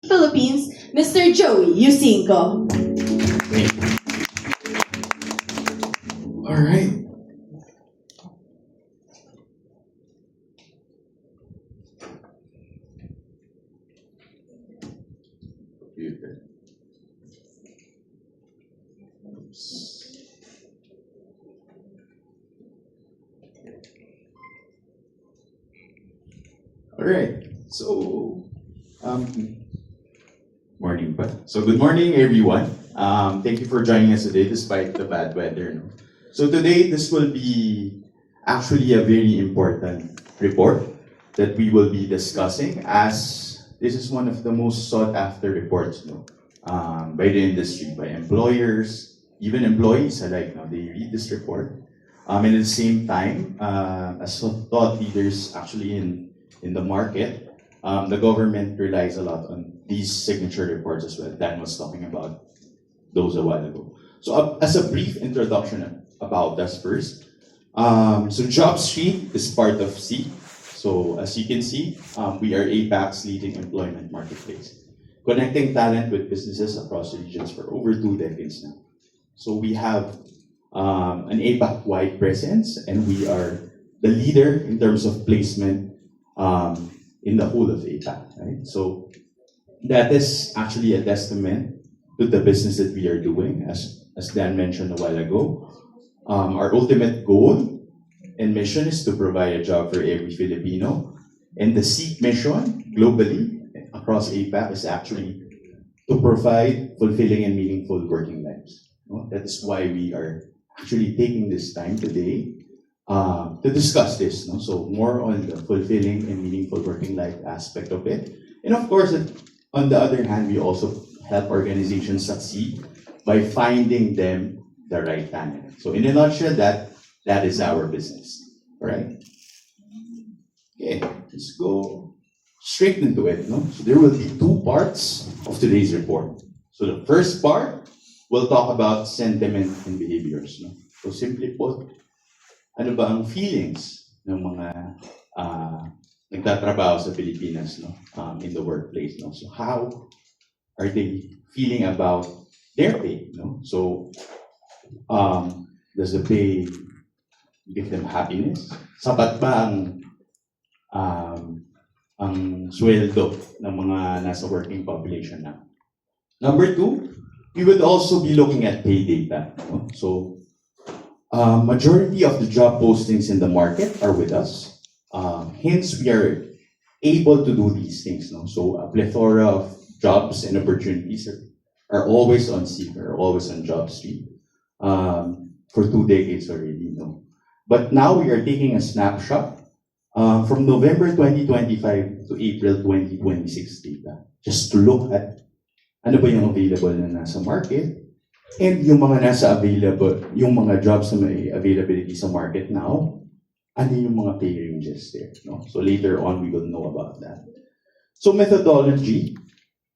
Philippines, Mr. Joey Yusinko. All right. All right. So, morning pa. So, good morning, everyone. Thank you for joining us today, despite the bad weather. No? So, today, this will be actually a very important report that we will be discussing, as this is one of the most sought-after reports, by the industry, by employers, even employees alike. They read this report, and at the same time, as thought leaders actually in the market, the government relies a lot on these signature reports as well. Dan was talking about those a while ago. So as a brief introduction about us first, so Jobstreet is part of SEEK. So as you can see, we are APAC's leading employment marketplace, connecting talent with businesses across regions for over 2 decades now. So we have an APAC-wide presence, and we are the leader in terms of placement in the whole of APAC, right? So that is actually a testament to the business that we are doing, as Dan mentioned a while ago. Our ultimate goal and mission is to provide a job for every Filipino, and the SEEK mission globally across APAC is actually to provide fulfilling and meaningful working lives. That is why we are actually taking this time today to discuss this. So more on the fulfilling and meaningful working life aspect of it. And of course, on the other hand, we also help organizations succeed by finding them the right talent. So in a nutshell, that is our business. All right? Okay, let's go straight into it. So there will be 2 parts of today's report. So the first part, we'll talk about sentiment and behaviors. So simply put, ano ba ang feelings ng mga nagtatrabaho sa Pilipinas in the workplace? So how are they feeling about their pay? So does the pay give them happiness? Sapat ba ang sweldo ng mga nasa working population na? Number 2, we would also be looking at pay data. So majority of the job postings in the market are with us. Hence, we are able to do these things. So a plethora of jobs and opportunities are always on SEEK, are always on Jobstreet for 2 decades already. But now we are taking a snapshot from November 2025 to April 2026 data, just to look at ano ba yung available na nasa market, and yung mga nasa available, yung mga jobs na may availability sa market now, ano yung mga pay ranges there. So later on, we will know about that. So methodology,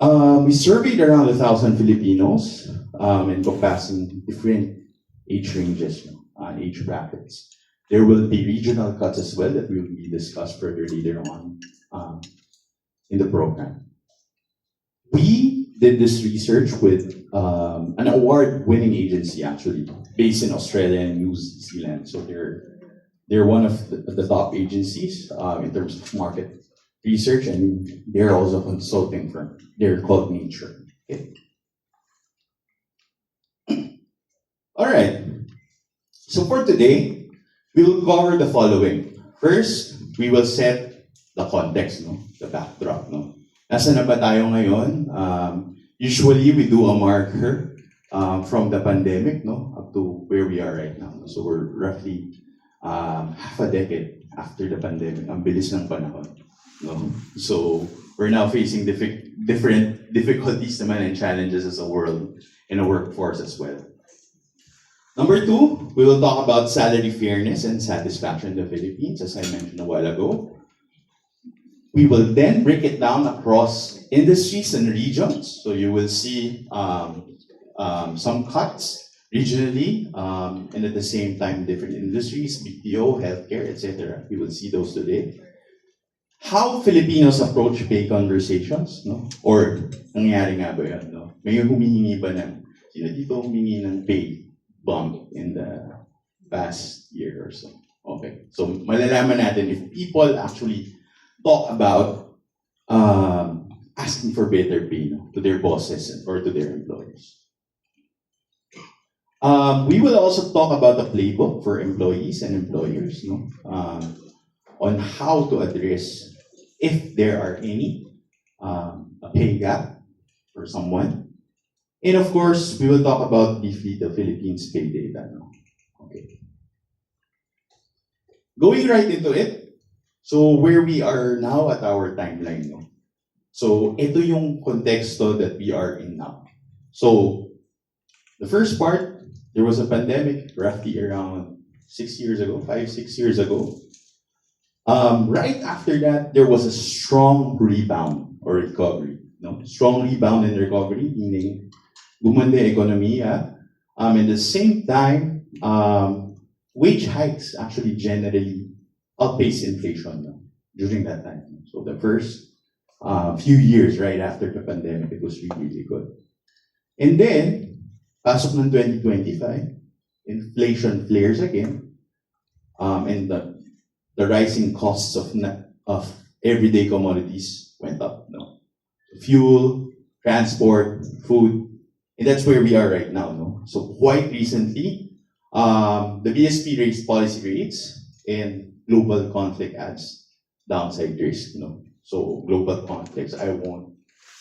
we surveyed around 1,000 Filipinos encompassing different age ranges, age brackets. There will be regional cuts as well that will be discussed further later on in the program. We did this research with an award-winning agency, actually, based in Australia and New Zealand. So they're one of the top agencies in terms of market research, and they're also a consulting firm. They're called Nature. Okay. All right. So for today, we will cover the following. First, we will set the context, the backdrop. Nasaan na ba tayo ngayon? Usually, we do a marker from the pandemic up to where we are right now. So we're roughly half a decade after the pandemic. Ang bilis ng panahon. So we're now facing different difficulties naman and challenges as a world and a workforce as well. Number 2, we will talk about salary fairness and satisfaction in the Philippines, as I mentioned a while ago. We will then break it down across industries and regions. So you will see some cuts regionally, and at the same time, different industries, BPO, healthcare, etc. We will see those today. how Filipinos approach pay conversations, no? Or nangyari nga ba yan, no? May humihingi ba ng, sino dito humingi ng pay bump in the past year or so? Okay, so malalaman natin if people actually talk about asking for better pay, no, to their bosses or to their employers. We will also talk about the playbook for employees and employers, no, on how to address, if there are any, a pay gap for someone. And of course, we will talk about briefly the Philippines pay data. No? Okay. Going right into it, so where we are now at our timeline. No? So ito yung contexto that we are in now. So the first part, there was a pandemic roughly around 6 years ago, 5-6 years ago. Right after that, there was a strong rebound or recovery. No? Strong rebound and recovery, meaning gumanda yung ekonomiya. At the same time, wage hikes actually generally outpaced inflation, no? During that time. So the first few years right after the pandemic, it was really, really good. And then, pasok ng 2025, inflation flares again, and the rising costs of everyday commodities went up. No? Fuel, transport, food, and that's where we are right now. No? So quite recently, the BSP raised policy rates, and global conflict adds downside risk. No? So global conflicts, I won't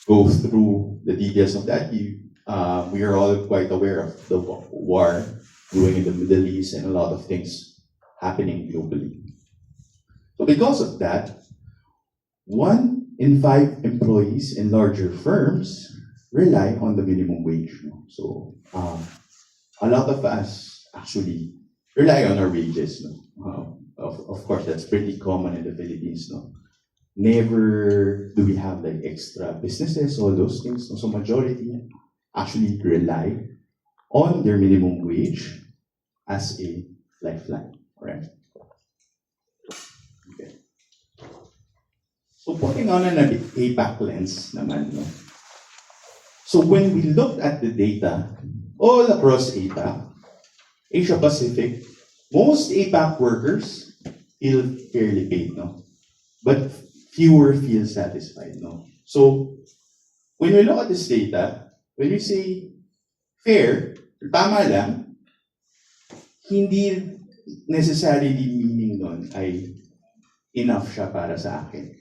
go through the details of that. We are all quite aware of the war brewing in the Middle East and a lot of things happening globally. So because of that, 1 in 5 employees in larger firms rely on the minimum wage. No? So a lot of us actually rely on our wages. No? Of course, that's pretty common in the Philippines. No? Never do we have like extra businesses, all those things. No? So majority actually rely on their minimum wage as a lifeline. Right? Okay. So putting on an APAC lens naman, no? So when we looked at the data all across APAC, Asia Pacific, most APAC workers feel fairly paid, no? But fewer feel satisfied, no? So when we look at this data, when we say fair, tama lang, hindi necessarily meaning nun ay enough siya para sa akin.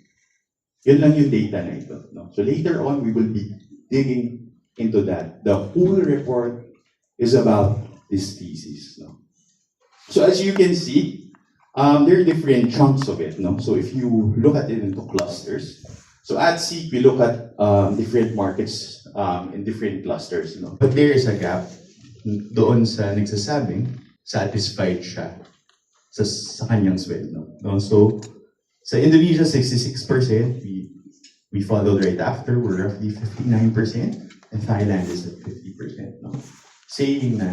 Yun lang yung data na ito. No? So later on, we will be digging into that. The whole report is about this thesis. No? So as you can see, there are different chunks of it. No? So if you look at it into clusters, so at SEEK, we look at different markets in different clusters. No? But there is a gap doon sa nagsasabing satisfied siya sa kanyang sweldo. No? So sa Indonesia, 66%. We followed right after. We're roughly 59%. And Thailand is at 50%. No? Saying na,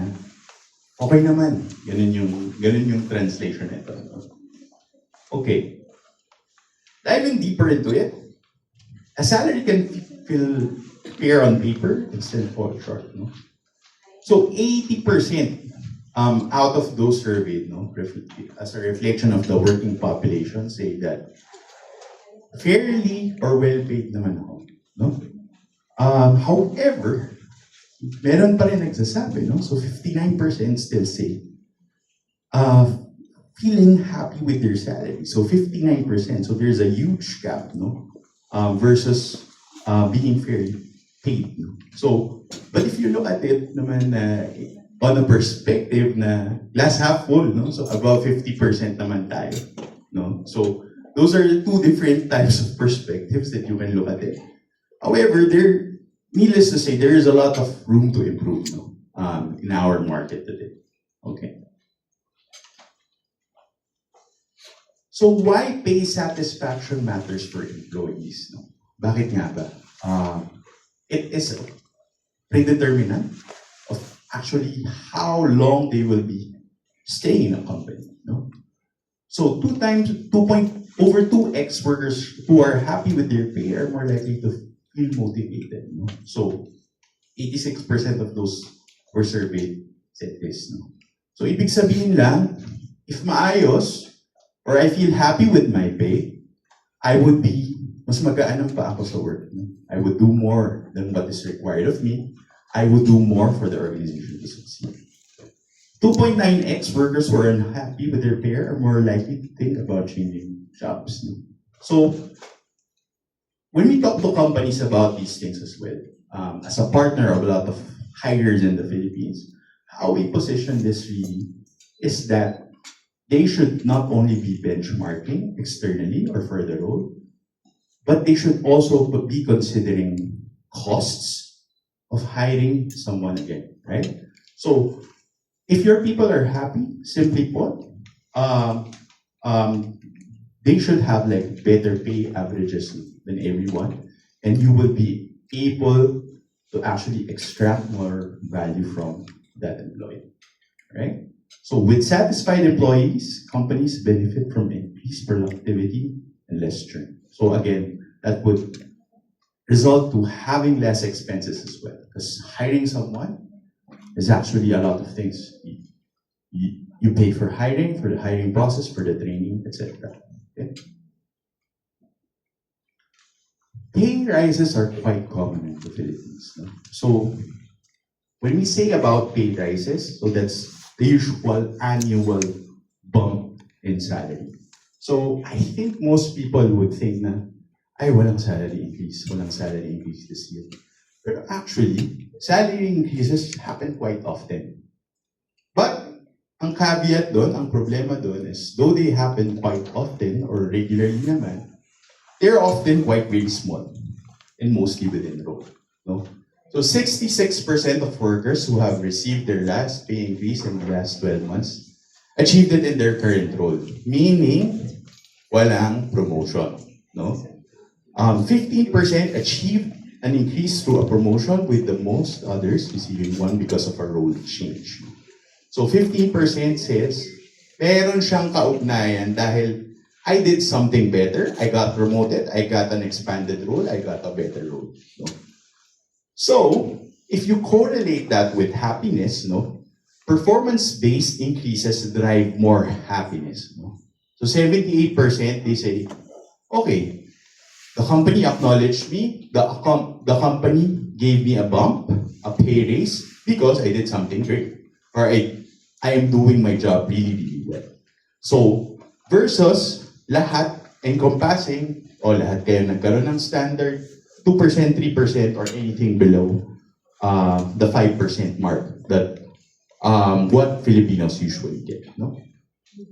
okay naman. Ganun yung translation nito. No? Okay. Diving deeper into it, a salary can feel fair on paper and still fall short. No? So 80% out of those surveyed, no, as a reflection of the working population, say that fairly or well-paid naman ako. No? However, meron pa rin nagsasabi, no? So 59% still say feeling happy with their salary. So 59%. So there's a huge gap, no? Versus being fairly paid. No? So, but if you look at it naman on a perspective na glass half full, no? So above 50% naman tayo, no? So those are two different types of perspectives that you can look at it. However, needless to say, there is a lot of room to improve, no? In our market today. Okay. So why pay satisfaction matters for employees? No? Bakit nga ba? It is a predeterminant of actually how long they will be staying in a company. No? So over 2x workers who are happy with their pay are more likely to feel motivated. No? So 86% of those were surveyed said this. No? So ibig sabihin lang, if maayos, or I feel happy with my pay, I would be, mas magaanan pa ako sa work. No? I would do more than what is required of me. I would do more for the organization to succeed. 2.9x workers who are unhappy with their pay are more likely to think about changing jobs. No? So, when we talk to companies about these things as well, as a partner of a lot of hirers in the Philippines, how we position this really is that they should not only be benchmarking externally or for the role, but they should also be considering costs of hiring someone again, right? So, if your people are happy, simply put, they should have like better pay averages than everyone, and you will be able to actually extract more value from that employee, right? So with satisfied employees, companies benefit from increased productivity and less churn. So again, that would result to having less expenses as well, because hiring someone is actually a lot of things. You pay for hiring, for the hiring process, for the training, etc. Okay? Pay rises are quite common in the Philippines. No? So when we say about pay rises, so that's the usual annual bump in salary. So I think most people would think na, ay, walang salary increase this year. But actually, salary increases happen quite often. But ang caveat doon, ang problema doon is, though they happen quite often or regularly naman, they're often quite very small and mostly within role. No? So 66% of workers who have received their last pay increase in the last 12 months achieved it in their current role, meaning walang promotion. No? 15% achieved an increase through a promotion, with the most others receiving one because of a role change. So 15% says, meron siyang kaugnayan dahil I did something better, I got promoted, I got an expanded role, I got a better role. No? So, if you correlate that with happiness, no, performance-based increases drive more happiness. No? So 78%, they say, okay, the company acknowledged me, the company gave me a bump, a pay raise, because I did something great. Or I am doing my job really, really well. So, versus lahat encompassing, o lahat kayo nagkaroon ng standard, 2%, 3%, or anything below the 5% mark that what Filipinos usually get. No?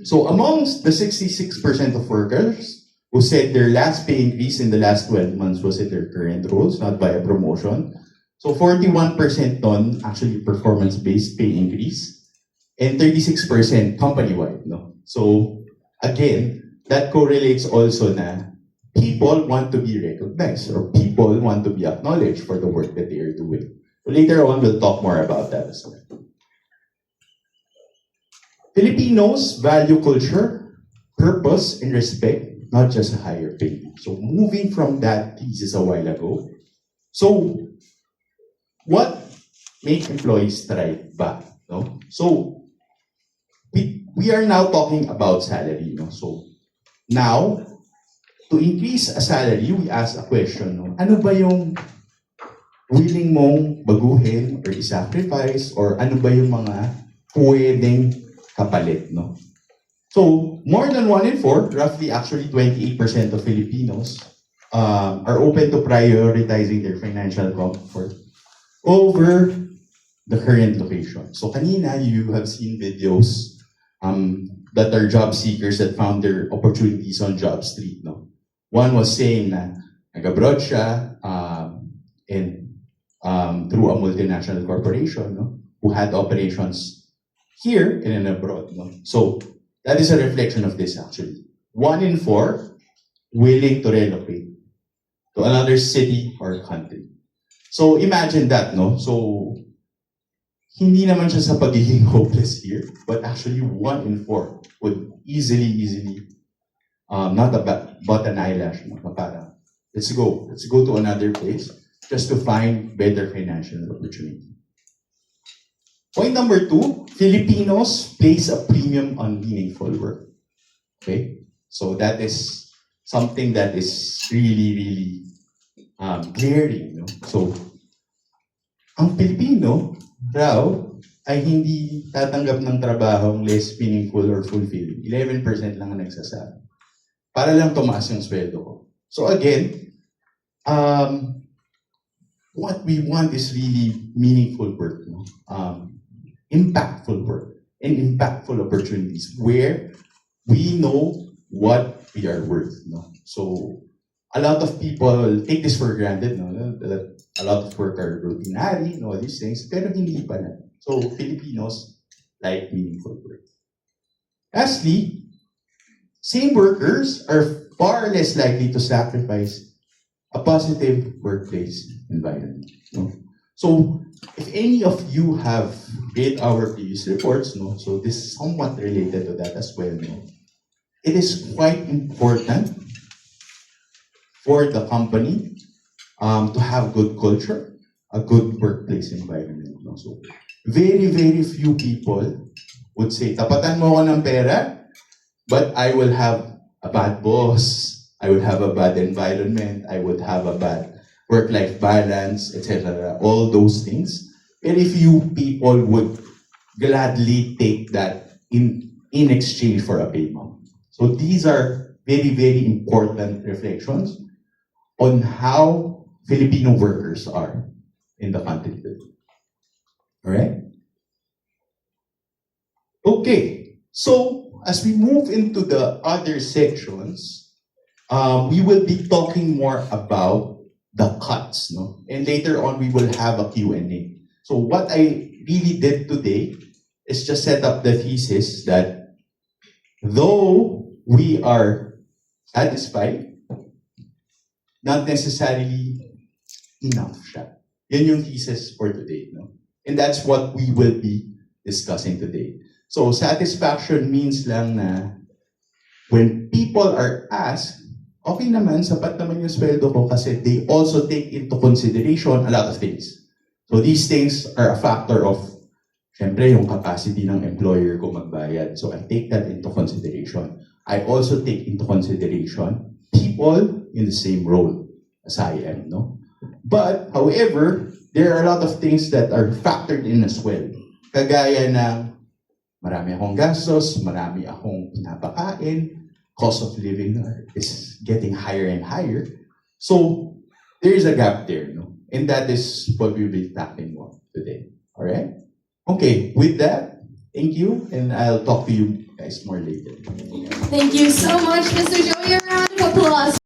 So amongst the 66% of workers who said their last pay increase in the last 12 months was in their current roles, not by a promotion, so 41% on actually performance-based pay increase, and 36% company-wide. No? So again, that correlates also na people want to be recognized, or people want to be acknowledged for the work that they are doing. So later on, we'll talk more about that as well. Filipinos value culture, purpose, and respect, not just a higher pay. So moving from that thesis a while ago, so what makes employees thrive ba? No? So we are now talking about salary. No? So now, to increase a salary, we ask a question, no? Ano ba yung willing mong baguhin or i-sacrifice, or ano ba yung mga pwedeng kapalit, no? So, more than 1 in 4, roughly actually 28% of Filipinos are open to prioritizing their financial comfort over the current location. So, kanina, you have seen videos that are job seekers that found their opportunities on Jobstreet, no? One was saying na nag-abroad siya through a multinational corporation, no, who had operations here and abroad. No? So that is a reflection of this actually. 1 in 4 willing to relocate to another city or country. So imagine that, no? So hindi naman siya sa pagiging hopeless here, but actually 1 in 4 would easily, not but an eyelash, no? Parang, let's go to another place just to find better financial opportunity. Point number 2, Filipinos place a premium on meaningful work. Okay? So that is something that is really glaring. No? So, ang Pilipino raw ay hindi tatanggap ng trabahong less meaningful or fulfilling. 11% lang ang nagsasabi. Para lang tumaas yung sweldo ko. So again, what we want is really meaningful work. No? Impactful work and impactful opportunities where we know what we are worth. No? So, a lot of people take this for granted. No? That a lot of work are routinary, all these things, pero hindi pa na. So, Filipinos like meaningful work. Lastly, same workers are far less likely to sacrifice a positive workplace environment. No? So, if any of you have read our previous reports, no, so this is somewhat related to that as well. No? It is quite important for the company to have good culture, a good workplace environment. No? So, very few people would say, tapatan mo ako ng pera, but I will have a bad boss, I will have a bad environment, I would have a bad work-life balance, etc. All those things. Very few people would gladly take that in exchange for a pay bump. So these are very important reflections on how Filipino workers are in the country today. Alright? Okay, so as we move into the other sections, we will be talking more about the cuts, no? And later on, we will have a Q&A. So what I really did today is just set up the thesis that though we are satisfied, not necessarily enough siya. Yan yung thesis for today, no? And that's what we will be discussing today. So satisfaction means lang na when people are asked, okay naman, sapat naman yung sweldo ko kasi they also take into consideration a lot of things. So these things are a factor of, syempre, yung capacity ng employer ko magbayad. So I take that into consideration. I also take into consideration people in the same role as I am, no? But, however, there are a lot of things that are factored in as well. Kagaya ng marami akong gastos, marami akong pinapakain, cost of living is getting higher and higher. So, there is a gap there, no? And that is what we will be tackling on today. Alright? Okay, with that, thank you, and I'll talk to you guys more later. Thank you so much, Mr. Joey. A round of applause.